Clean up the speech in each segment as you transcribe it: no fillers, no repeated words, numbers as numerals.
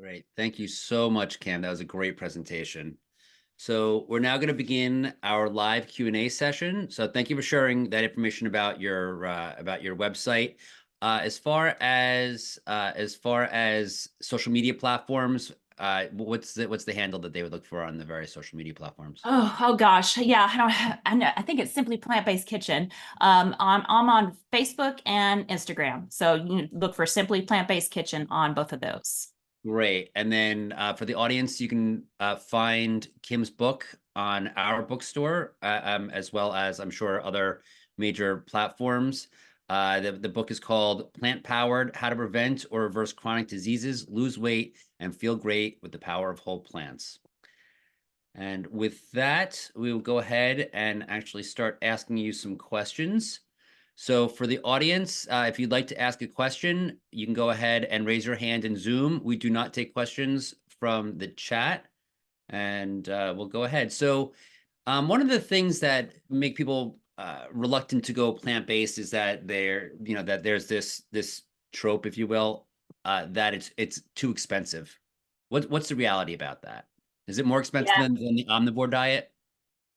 Great. Thank you so much, Cam. That was a great presentation. So we're now going to begin our live Q&A session. So thank you for sharing that information about your website. As far as social media platforms, what's the handle that they would look for on the various social media platforms? Oh gosh. Yeah, I know. I think it's simply Plant-Based Kitchen. I'm on Facebook and Instagram. So you can look for Simply Plant-Based Kitchen on both of those. Great. And then for the audience, you can find Kim's book on our bookstore, as well as I'm sure other major platforms. The book is called Plant Powered: How to Prevent or Reverse Chronic Diseases, Lose Weight, and Feel Great with the Power of Whole Plants. And with that, we will go ahead and actually start asking you some questions. So for the audience, if you'd like to ask a question, you can go ahead and raise your hand in Zoom. We do not take questions from the chat, and we'll go ahead. So one of the things that make people reluctant to go plant-based is that that there's this trope, if you will, that it's too expensive. What's the reality about that? Is it more expensive Yeah. than the omnivore diet?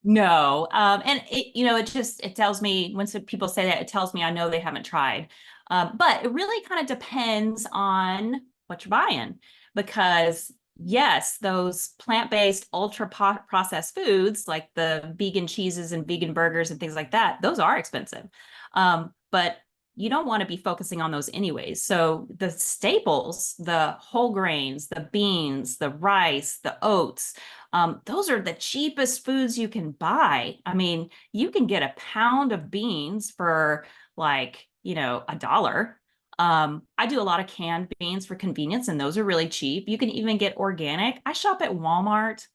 No. And it tells me when some people say that, it tells me I know they haven't tried. But it really kind of depends on what you're buying, because yes, those plant-based ultra processed foods like the vegan cheeses and vegan burgers and things like that, those are expensive. But you don't want to be focusing on those anyways. So the staples, the whole grains, the beans, the rice, the oats, those are the cheapest foods you can buy. I mean, you can get a pound of beans for like, $1. I do a lot of canned beans for convenience, and those are really cheap. You can even get organic. I shop at Walmart.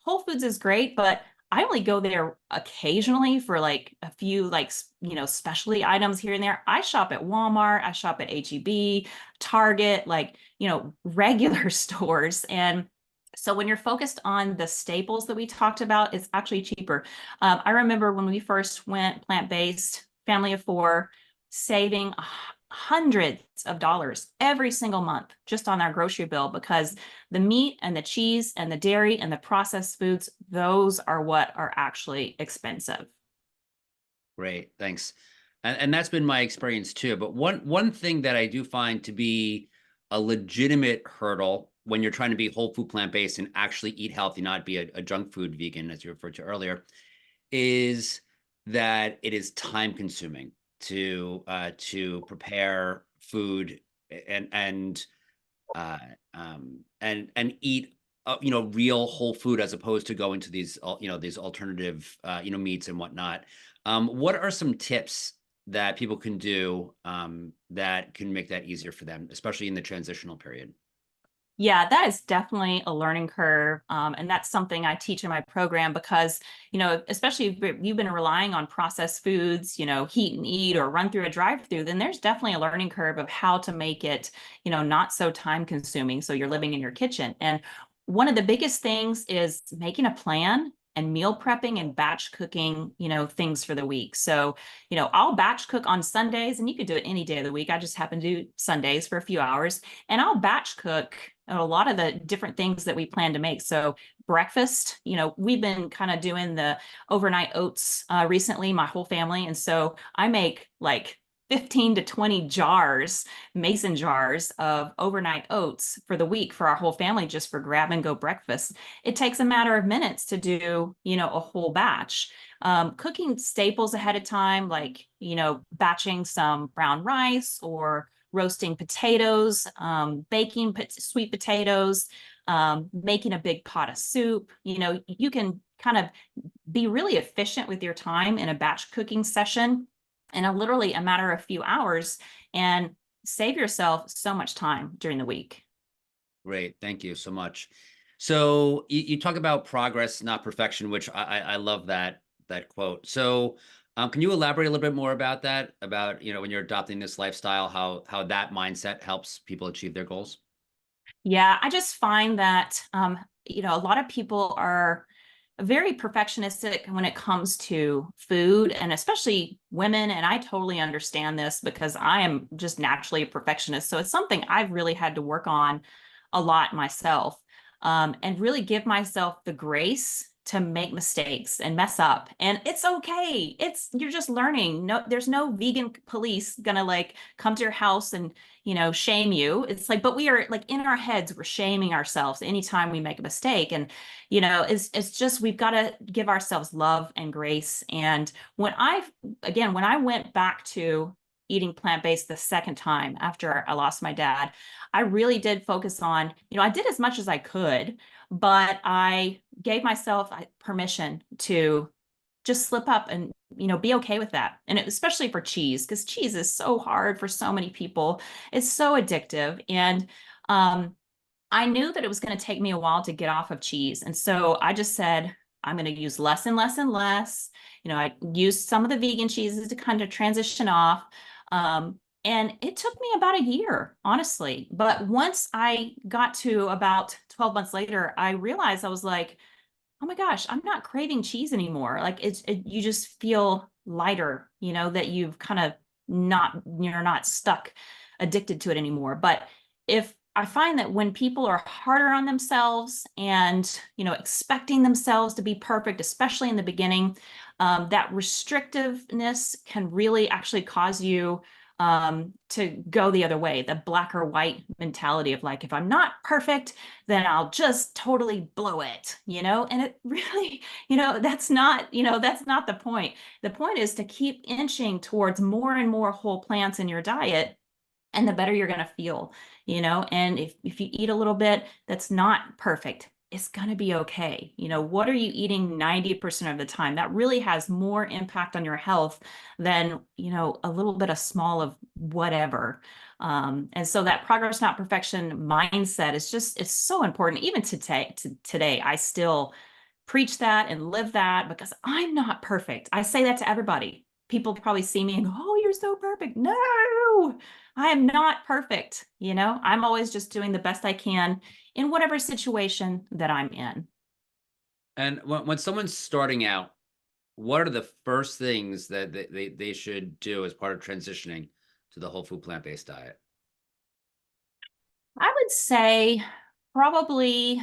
Whole Foods is great, but I only go there occasionally for like a few specialty items here and there. I shop at Walmart, I shop at HEB, Target, regular stores. And so when you're focused on the staples that we talked about, it's actually cheaper. I remember when we first went plant-based, family of four, saving hundreds of dollars every single month just on our grocery bill, because the meat and the cheese and the dairy and the processed foods, those are what are actually expensive. Great, thanks. And that's been my experience too. But one thing that I do find to be a legitimate hurdle when you're trying to be whole food plant-based and actually eat healthy, not be a junk food vegan, as you referred to earlier, is that it is time consuming to prepare food and eat real whole food, as opposed to going to these alternative meats and whatnot. What are some tips that people can do that can make that easier for them, especially in the transitional period? Yeah, that is definitely a learning curve. And that's something I teach in my program because, especially if you've been relying on processed foods, heat and eat or run through a drive-through, then there's definitely a learning curve of how to make it, not so time consuming. So you're living in your kitchen. And one of the biggest things is making a plan and meal prepping and batch cooking, things for the week. So, I'll batch cook on Sundays, and you could do it any day of the week. I just happen to do Sundays for a few hours, and I'll batch cook a lot of the different things that we plan to make. So breakfast, we've been kind of doing the overnight oats recently, my whole family. And so I make like 15 to 20 jars, mason jars of overnight oats for the week for our whole family, just for grab and go breakfast. It takes a matter of minutes to do, a whole batch. Cooking staples ahead of time, like, batching some brown rice or roasting potatoes, baking sweet potatoes, making a big pot of soup. You can kind of be really efficient with your time in a batch cooking session in literally a matter of a few hours, and save yourself so much time during the week. Great, thank you so much. So you talk about progress, not perfection, which I love that quote. So can you elaborate a little bit more about that? About when you're adopting this lifestyle, how that mindset helps people achieve their goals? Yeah, I just find that a lot of people are very perfectionistic when it comes to food, and especially women. And I totally understand this because I am just naturally a perfectionist. So it's something I've really had to work on a lot myself, and really give myself the grace to make mistakes and mess up. And it's okay. You're just learning. No, there's no vegan police gonna like come to your house and, shame you. It's like, but we are like in our heads, we're shaming ourselves anytime we make a mistake. And, it's just, we've got to give ourselves love and grace. And when I went back to eating plant-based the second time after I lost my dad, I really did focus on, I did as much as I could, but I gave myself permission to just slip up and, be okay with that. And especially for cheese, because cheese is so hard for so many people. It's so addictive. And I knew that it was going to take me a while to get off of cheese. And so I just said, I'm going to use less and less and less. I used some of the vegan cheeses to kind of transition off. And it took me about a year, honestly. But once I got to about 12 months later, I realized I was like, oh my gosh, I'm not craving cheese anymore. Like you just feel lighter, that you've kind of you're not stuck addicted to it anymore. But if I find that when people are harder on themselves and, expecting themselves to be perfect, especially in the beginning, that restrictiveness can really actually cause you to go the other way, the black or white mentality of like, if I'm not perfect, then I'll just totally blow it, and it really, that's not the point. The point is to keep inching towards more and more whole plants in your diet, and the better you're going to feel, and if you eat a little bit that's not perfect, it's going to be okay. What are you eating 90% of the time? That really has more impact on your health than, a little bit of small of whatever. And so that progress, not perfection mindset it's so important. Even today, I still preach that and live that because I'm not perfect. I say that to everybody. People probably see me and go, oh, you're so perfect. No, I am not perfect. I'm always just doing the best I can in whatever situation that I'm in. And when someone's starting out, what are the first things that they should do as part of transitioning to the whole food plant-based diet? I would say probably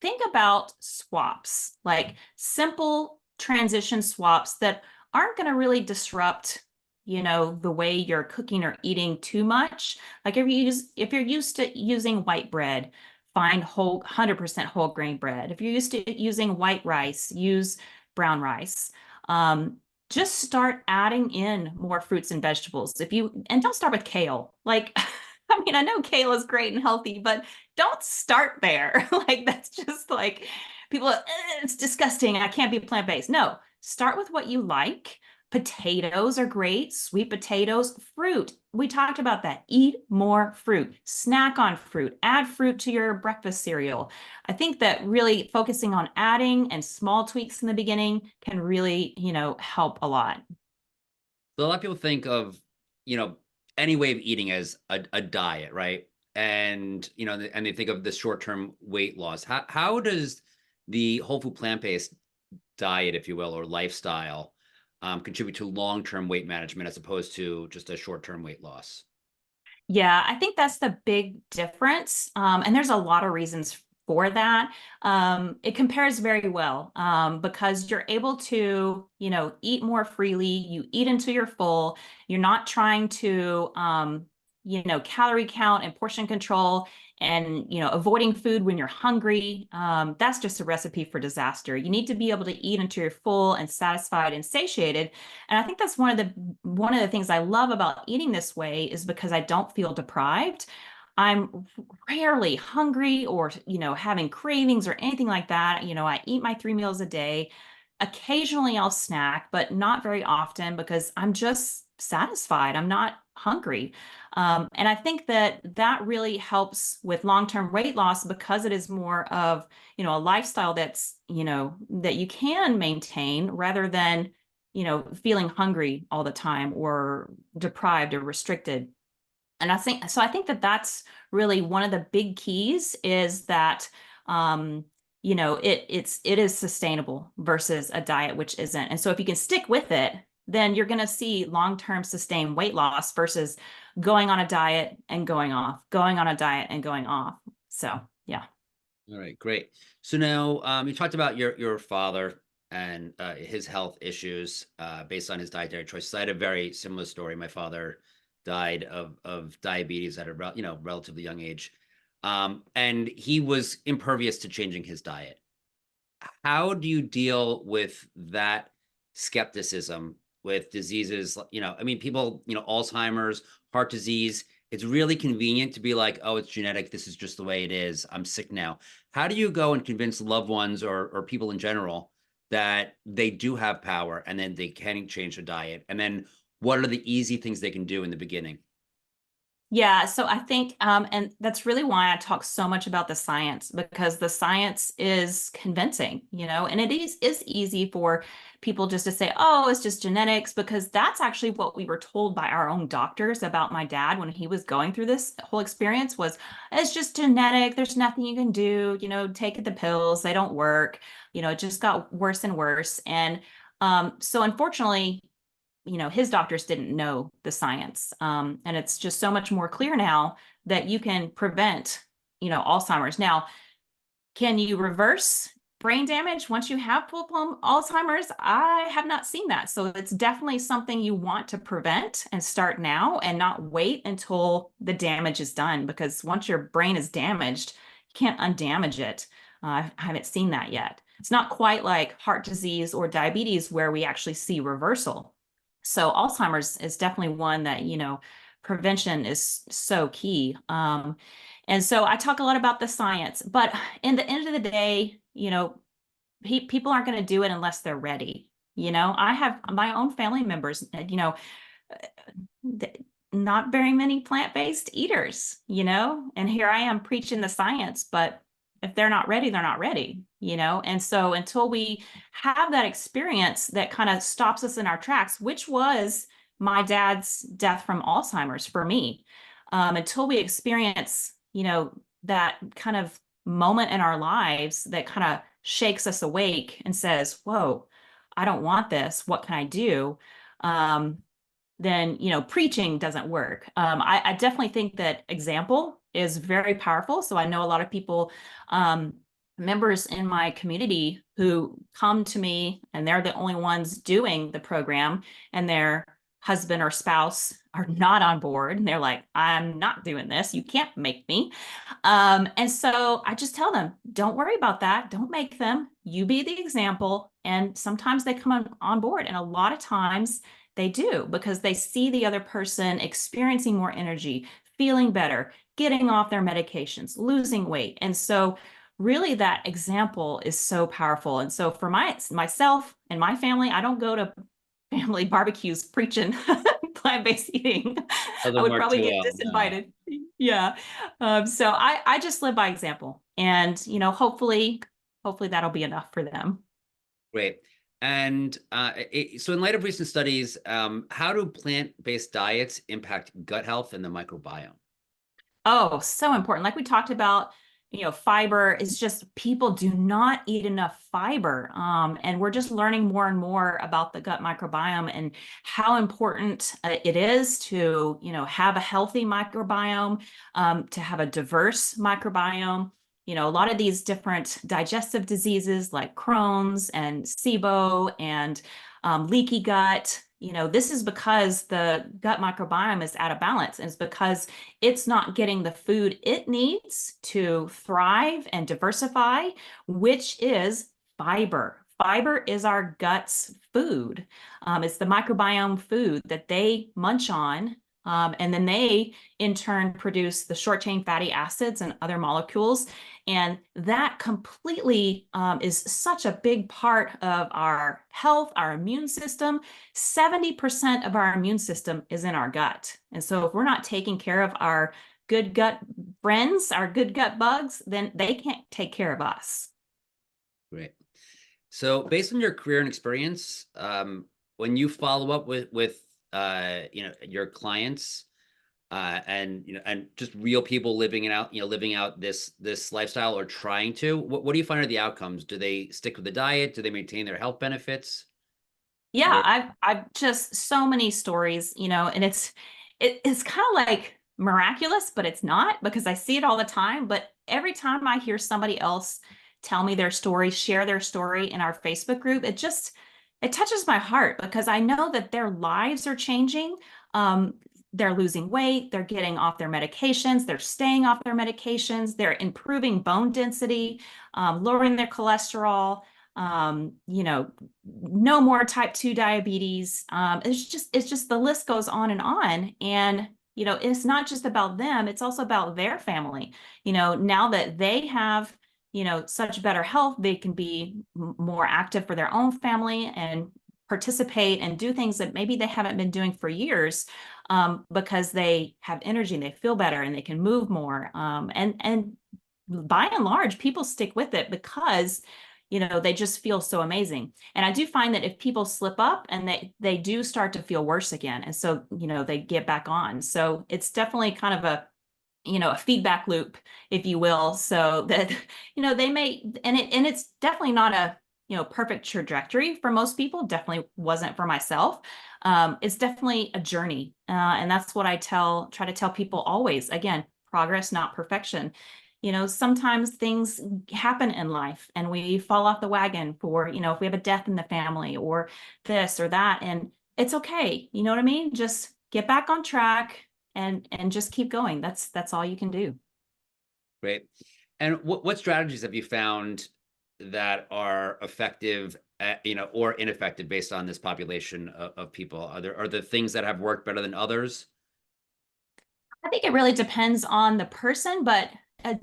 think about swaps, like simple transition swaps that aren't going to really disrupt, the way you're cooking or eating too much. Like if you're used to using white bread, find 100% whole grain bread. If you're used to using white rice, use brown rice. Just start adding in more fruits and vegetables. And don't start with kale. Like, I mean, I know kale is great and healthy, but don't start there. Like that's just like people, it's disgusting. I can't be plant-based. No, start with what you like. Potatoes are great, sweet potatoes, fruit. We talked about that. Eat more fruit, snack on fruit, add fruit to your breakfast cereal. I think that really focusing on adding and small tweaks in the beginning can really, help a lot. So a lot of people think of, you know, any way of eating as a diet, right? And and they think of the short-term weight loss. How does the whole food plant-based diet, if you will, or lifestyle contribute to long-term weight management as opposed to just a short-term weight loss? Yeah, I think that's the big difference. And there's a lot of reasons for that. It compares very well because you're able to, eat more freely. You eat until you're full. You're not trying to, calorie count and portion control and, avoiding food when you're hungry. That's just a recipe for disaster. You need to be able to eat until you're full and satisfied and satiated. And I think that's one of the things I love about eating this way is because I don't feel deprived. I'm rarely hungry or, having cravings or anything like that. I eat my 3 meals a day. Occasionally I'll snack, but not very often because I'm just satisfied. I'm not hungry. And I think that that really helps with long-term weight loss because it is more of, a lifestyle that's, that you can maintain rather than, feeling hungry all the time or deprived or restricted. And I think that that's really one of the big keys is that, it is sustainable versus a diet which isn't. And so if you can stick with it, then you're going to see long-term sustained weight loss versus going on a diet and going off, going on a diet and going off. So, yeah. All right, great. So now you talked about your father and his health issues based on his dietary choices. I had a very similar story. My father died of diabetes at a relatively young age, and he was impervious to changing his diet. How do you deal with that skepticism with diseases? I mean, people, Alzheimer's, heart disease. It's really convenient to be like, oh, it's genetic. This is just the way it is. I'm sick now. How do you go and convince loved ones or people in general that they do have power and then they can change their diet? And then what are the easy things they can do in the beginning? Yeah, so I think, and that's really why I talk so much about the science, because the science is convincing, and it is easy for people just to say, oh, it's just genetics, because that's actually what we were told by our own doctors about my dad when he was going through this whole experience was, it's just genetic. There's nothing you can do, take the pills, they don't work, it just got worse and worse. And so unfortunately, his doctors didn't know the science. And it's just so much more clear now that you can prevent, Alzheimer's. Now, can you reverse brain damage once you have full-blown Alzheimer's? I have not seen that. So it's definitely something you want to prevent and start now and not wait until the damage is done, because once your brain is damaged, you can't undamage it. I haven't seen that yet. It's not quite like heart disease or diabetes where we actually see reversal. So Alzheimer's is definitely one that, prevention is so key. And so I talk a lot about the science, but in the end of the day, people aren't going to do it unless they're ready. I have my own family members, not very many plant-based eaters, and here I am preaching the science, but if they're not ready, they're not ready, And so until we have that experience that kind of stops us in our tracks, which was my dad's death from Alzheimer's for me, until we experience, that kind of moment in our lives that kind of shakes us awake and says, whoa, I don't want this. What can I do? Then, preaching doesn't work. I definitely think that example is very powerful. So I know a lot of people, members in my community who come to me and they're the only ones doing the program, and their husband or spouse are not on board. And they're like, I'm not doing this. You can't make me. And so I just tell them, don't worry about that. Don't make them. You be the example. And sometimes they come on board. And a lot of times they do, because they see the other person experiencing more energy, feeling better, getting off their medications, losing weight. And so really that example is so powerful. And so for myself and my family, I don't go to family barbecues preaching plant-based eating. I Doesn't would work probably too get well. No. disinvited. Yeah. So I just live by example, and hopefully that'll be enough for them. Great. And so, in light of recent studies, how do plant-based diets impact gut health and the microbiome? Oh, so important. Like we talked about, fiber is just, people do not eat enough fiber. And we're just learning more and more about the gut microbiome and how important it is to, have a healthy microbiome, to have a diverse microbiome. A lot of these different digestive diseases like Crohn's and SIBO and leaky gut. This is because the gut microbiome is out of balance, and it's because it's not getting the food it needs to thrive and diversify, which is fiber. Fiber is our gut's food. It's the microbiome food that they munch on. And then they, in turn, produce the short chain fatty acids and other molecules. And that completely is such a big part of our health, our immune system. 70% of our immune system is in our gut. And so if we're not taking care of our good gut friends, our good gut bugs, then they can't take care of us. Great. So, based on your career and experience, when you follow up with your clients, and just real people living out this lifestyle or trying to, what do you find are the outcomes? Do they stick with the diet? Do they maintain their health benefits? Yeah, I've just so many stories, and it's kind of like miraculous, but it's not because I see it all the time. But every time I hear somebody else tell me their story, share their story in our Facebook group, it touches my heart because I know that their lives are changing. Um, they're losing weight, they're getting off their medications, they're staying off their medications, they're improving bone density, lowering their cholesterol. No more type 2 diabetes. It's just the list goes on and on. And, it's not just about them, it's also about their family. Now that they have, such better health, they can be more active for their own family and participate and do things that maybe they haven't been doing for years, because they have energy and they feel better and they can move more. And by and large, people stick with it because they just feel so amazing. And I do find that if people slip up and they do start to feel worse again, and so they get back on. So it's definitely kind of a feedback loop, if you will, so that they may, and it's definitely not a perfect trajectory for most people. Definitely wasn't for myself. It's definitely a journey, and that's what I try to tell people always. Again, progress, not perfection. Sometimes things happen in life and we fall off the wagon for, if we have a death in the family or this or that, and it's okay. You know what I mean? Just get back on track and just keep going. That's all you can do. Great. And what strategies have you found that are effective, or ineffective based on this population of people? Are there things that have worked better than others? I think it really depends on the person, but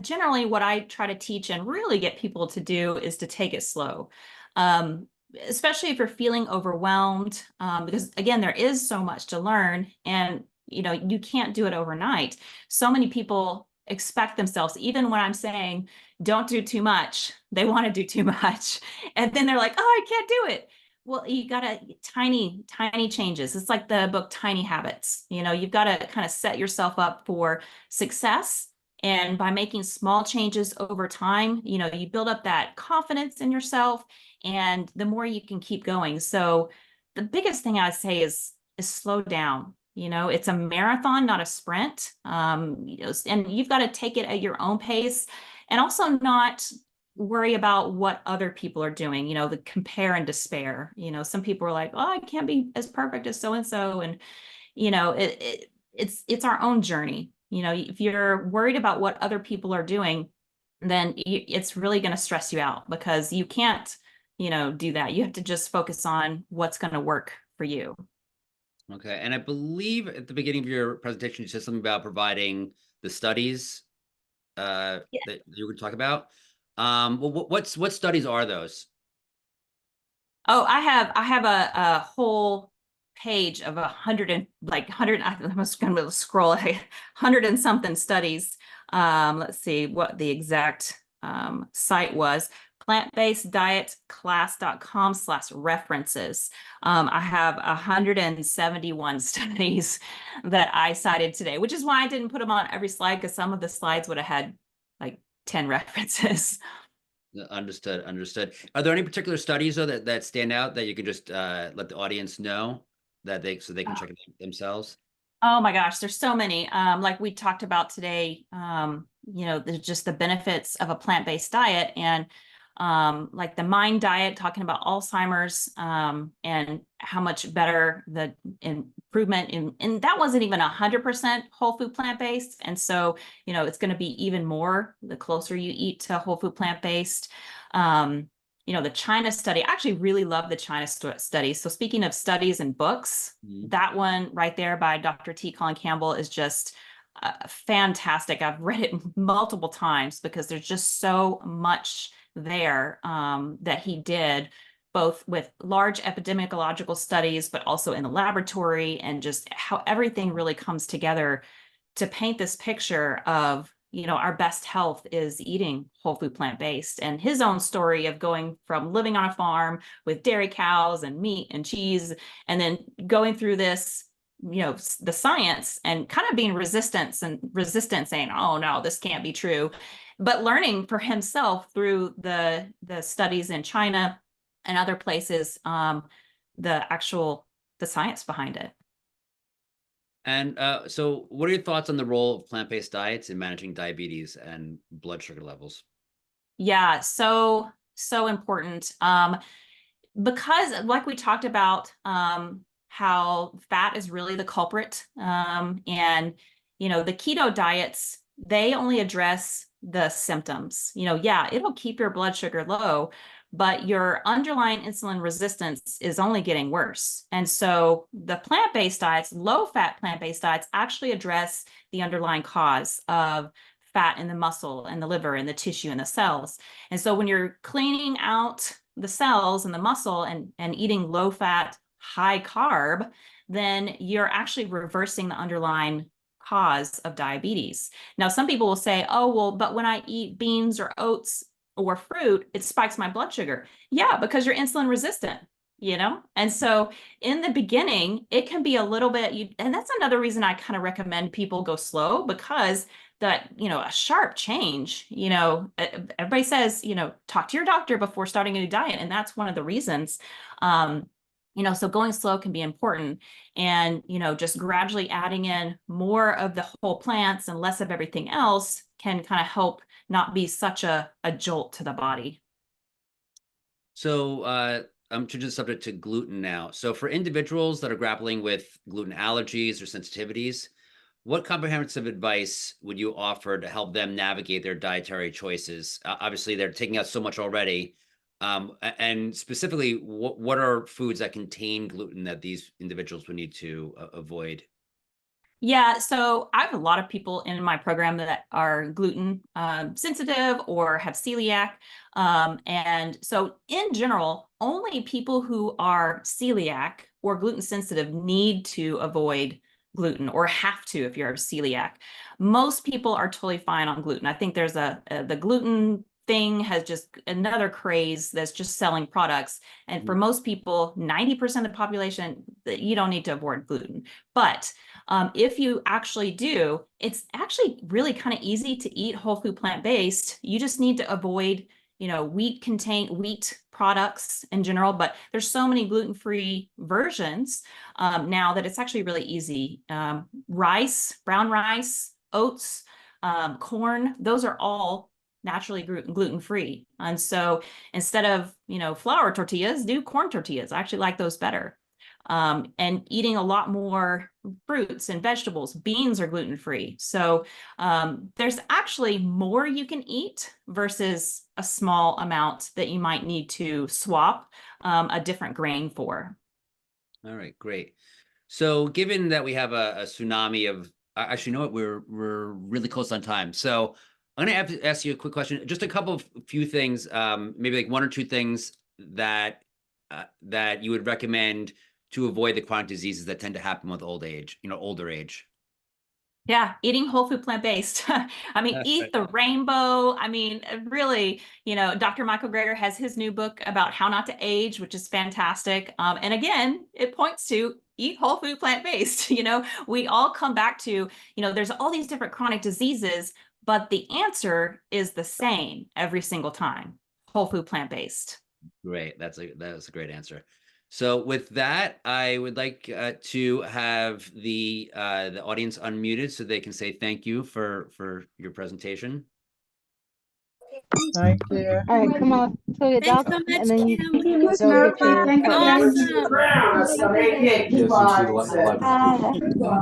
generally what I try to teach and really get people to do is to take it slow. Um, Especially if you're feeling overwhelmed, because again, there is so much to learn and you can't do it overnight. So many people expect themselves, even when I'm saying don't do too much, they want to do too much. And then they're like, oh, I can't do it. Well, you gotta tiny changes. It's like the book Tiny Habits. You've got to kind of set yourself up for success. And by making small changes over time, you build up that confidence in yourself, and the more you can keep going. So the biggest thing I'd say is slow down. It's a marathon, not a sprint. And you've got to take it at your own pace, and also not worry about what other people are doing, the compare and despair. Some people are like, oh, I can't be as perfect as so and so. And, it's our own journey. If you're worried about what other people are doing, then it's really going to stress you out because you can't, do that. You have to just focus on what's going to work for you. Okay. And I believe at the beginning of your presentation, you said something about providing the studies that you were talking about. Well, what studies are those? Oh, I have a whole page of 100. I'm just gonna scroll 100 and something studies. Let's see what the exact site was. Plantbaseddietclass.com/references. I have 171 studies that I cited today, which is why I didn't put them on every slide because some of the slides would have had like 10 references. Understood. Understood. Are there any particular studies though that stand out that you can just let the audience know that they can check it out themselves? Oh my gosh, there's so many. Like we talked about today, there's just the benefits of a plant-based diet and like the Mind diet, talking about Alzheimer's, and how much better the improvement and that wasn't even 100% whole food plant-based. And so, it's going to be even more the closer you eat to whole food plant-based. Um, the China study, I actually really love the China study. So speaking of studies and books, Mhm. that one right there by Dr. T. Colin Campbell is just fantastic. I've read it multiple times because there's just so much there that he did, both with large epidemiological studies, but also in the laboratory, and just how everything really comes together to paint this picture of our best health is eating whole food plant-based, and his own story of going from living on a farm with dairy cows and meat and cheese and then going through this the science and kind of being resistant saying, oh no, this can't be true, but learning for himself through the studies in China and other places, the science behind it. And so what are your thoughts on the role of plant-based diets in managing diabetes and blood sugar levels? Yeah, so important. Because like we talked about, how fat is really the culprit. And, the keto diets, they only address the symptoms. Yeah, it'll keep your blood sugar low, but your underlying insulin resistance is only getting worse. And so the plant-based diets, low-fat plant-based diets, actually address the underlying cause of fat in the muscle and the liver and the tissue and the cells. And so when you're cleaning out the cells and the muscle and eating low fat, high carb, then you're actually reversing the underlying cause of diabetes. Now, some people will say, oh, well, but when I eat beans or oats or fruit, it spikes my blood sugar. Yeah, because you're insulin resistant. And so in the beginning, it can be a little bit, and that's another reason I kind of recommend people go slow, because that, a sharp change, everybody says, talk to your doctor before starting a new diet. And that's one of the reasons. So going slow can be important, and, just gradually adding in more of the whole plants and less of everything else can kind of help not be such a jolt to the body. So I'm changing the subject to gluten now. So for individuals that are grappling with gluten allergies or sensitivities, what comprehensive advice would you offer to help them navigate their dietary choices? Obviously, they're taking out so much already. And specifically, what are foods that contain gluten that these individuals would need to avoid? Yeah, so I have a lot of people in my program that are gluten sensitive or have celiac. And so in general, only people who are celiac or gluten sensitive need to avoid gluten, or have to if you're celiac. Most people are totally fine on gluten. I think there's the gluten thing has just another craze that's just selling products. And for most people, 90% of the population, you don't need to avoid gluten. But if you actually do, it's actually really kind of easy to eat whole food plant-based. You just need to avoid, wheat products in general, but there's so many gluten-free versions now that it's actually really easy. Rice, brown rice, oats, corn, those are all naturally gluten-free. And so instead of, flour tortillas, do corn tortillas. I actually like those better. And eating a lot more fruits and vegetables. Beans are gluten-free. So there's actually more you can eat versus a small amount that you might need to swap a different grain for. All right, great. So given that we have a tsunami of, actually, you know what, we're really close on time. So I'm going to have to ask you a quick question. Just a couple of few things, maybe like one or two things that that you would recommend to avoid the chronic diseases that tend to happen with old age, older age. Yeah, eating whole food plant-based. I mean, eat the rainbow. I mean, really, Dr. Michael Greger has his new book about how not to age, which is fantastic. And again, it points to eat whole food plant-based. We all come back to, there's all these different chronic diseases, but the answer is the same every single time: whole food plant-based. Great. That's a great answer. So with that, I would like to have the audience unmuted so they can say thank you for your presentation. Thank you. All right, come on to your Thanks dock, so much, and then you Kim. go get your Thank you very partners. much. Awesome. Some 88 coupons. Hi.